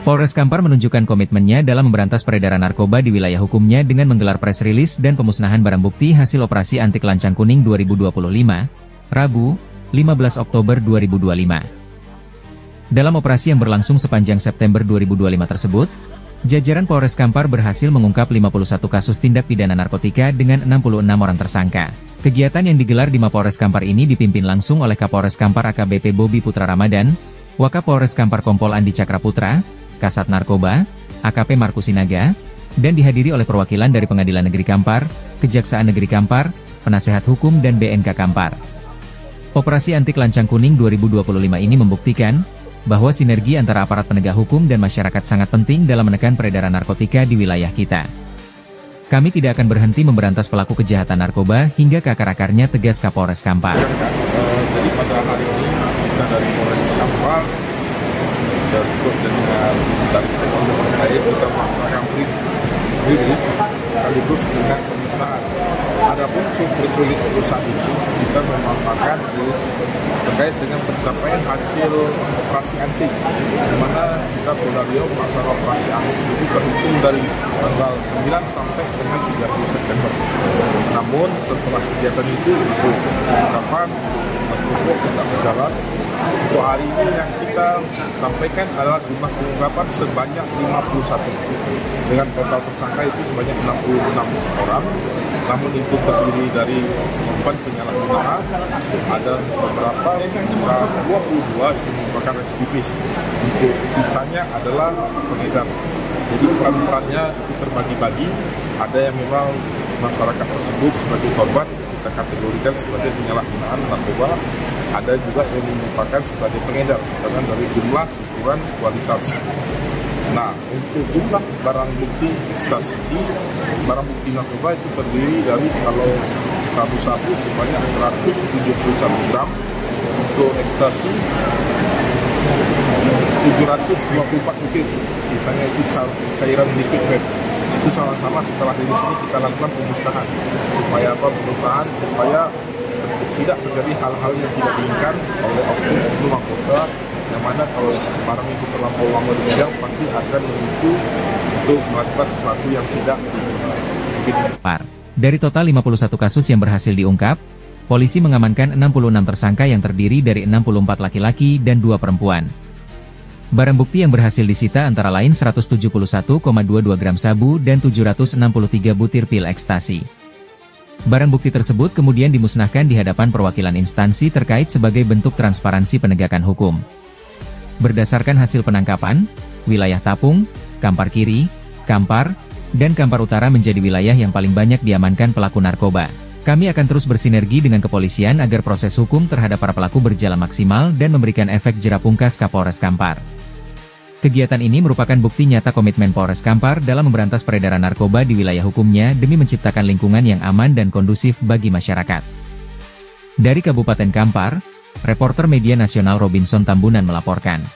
Polres Kampar menunjukkan komitmennya dalam memberantas peredaran narkoba di wilayah hukumnya dengan menggelar press release dan pemusnahan barang bukti hasil operasi anti kelancang kuning 2025, Rabu, 15 Oktober 2025. Dalam operasi yang berlangsung sepanjang September 2025 tersebut, jajaran Polres Kampar berhasil mengungkap 51 kasus tindak pidana narkotika dengan 66 orang tersangka. Kegiatan yang digelar di Mapolres Kampar ini dipimpin langsung oleh Kapolres Kampar AKBP Bobi Putra Ramadan, Wakapolres Kampar Kompol Andi Cakraputra, Kasat Narkoba, AKP Markus Sinaga, dan dihadiri oleh perwakilan dari Pengadilan Negeri Kampar, Kejaksaan Negeri Kampar, Penasehat Hukum dan BNK Kampar. Operasi Anti Kelancang Kuning 2025 ini membuktikan bahwa sinergi antara aparat penegak hukum dan masyarakat sangat penting dalam menekan peredaran narkotika di wilayah kita. Kami tidak akan berhenti memberantas pelaku kejahatan narkoba hingga ke akar-akarnya, tegas Kapolres Kampar. Jadi pada hari ini kita dari Polres Kampar dan dengan dari stakeholder terkait kita melaksanakan rilis sekaligus dengan pemusnahan. Adapun untuk press release perusahaan itu kita memanfaatkan rilis terkait dengan pencapaian hasil operasi anti, di mana kita Polda Riau melaksanakan operasi anti itu terhitung dari tanggal 9 sampai dengan 30 September. Namun setelah kegiatan itu untuk pengungkapan Mas Pupuk tidak berjalan. Untuk hari ini yang kita sampaikan adalah jumlah pengungkapan sebanyak 51 dengan total tersangka itu sebanyak 66 orang. Namun itu terdiri dari korban penyalahgunaan, ada beberapa sekitar 22 itu merupakan residivis. Untuk sisanya adalah pengedar. Jadi peran-perannya itu terbagi-bagi. Ada yang memang masyarakat tersebut sebagai korban kita kategorikan sebagai penyalahgunaan narkoba. Ada juga yang merupakan sebagai pengedar karena dari jumlah, ukuran, kualitas. Nah, untuk jumlah barang bukti ekstasi, barang bukti narkoba itu terdiri dari kalau sabu-sabu sebanyak 171 gram, untuk ekstasi 724 butir, sisanya itu cairan liquid vape. Itu sama-sama setelah rilis ini kita lakukan pemusnahan. Supaya apa pemusnahan? Supaya tidak terjadi hal-hal yang tidak diinginkan oleh oknum anggota, yang mana kalau barang itu terlampau lama dipegang pasti akan memicu untuk melakukan sesuatu yang tidak diinginkan. Dari total 51 kasus yang berhasil diungkap, polisi mengamankan 66 tersangka yang terdiri dari 64 laki-laki dan 2 perempuan. Barang bukti yang berhasil disita antara lain 171,22 gram sabu dan 763 butir pil ekstasi. Barang bukti tersebut kemudian dimusnahkan di hadapan perwakilan instansi terkait sebagai bentuk transparansi penegakan hukum. Berdasarkan hasil penangkapan, wilayah Tapung, Kampar Kiri, Kampar, dan Kampar Utara menjadi wilayah yang paling banyak diamankan pelaku narkoba. Kami akan terus bersinergi dengan kepolisian agar proses hukum terhadap para pelaku berjalan maksimal dan memberikan efek jera pungkas Kapolres Kampar. Kegiatan ini merupakan bukti nyata komitmen Polres Kampar dalam memberantas peredaran narkoba di wilayah hukumnya demi menciptakan lingkungan yang aman dan kondusif bagi masyarakat. Dari Kabupaten Kampar, reporter media nasional Robinson Tambunan melaporkan.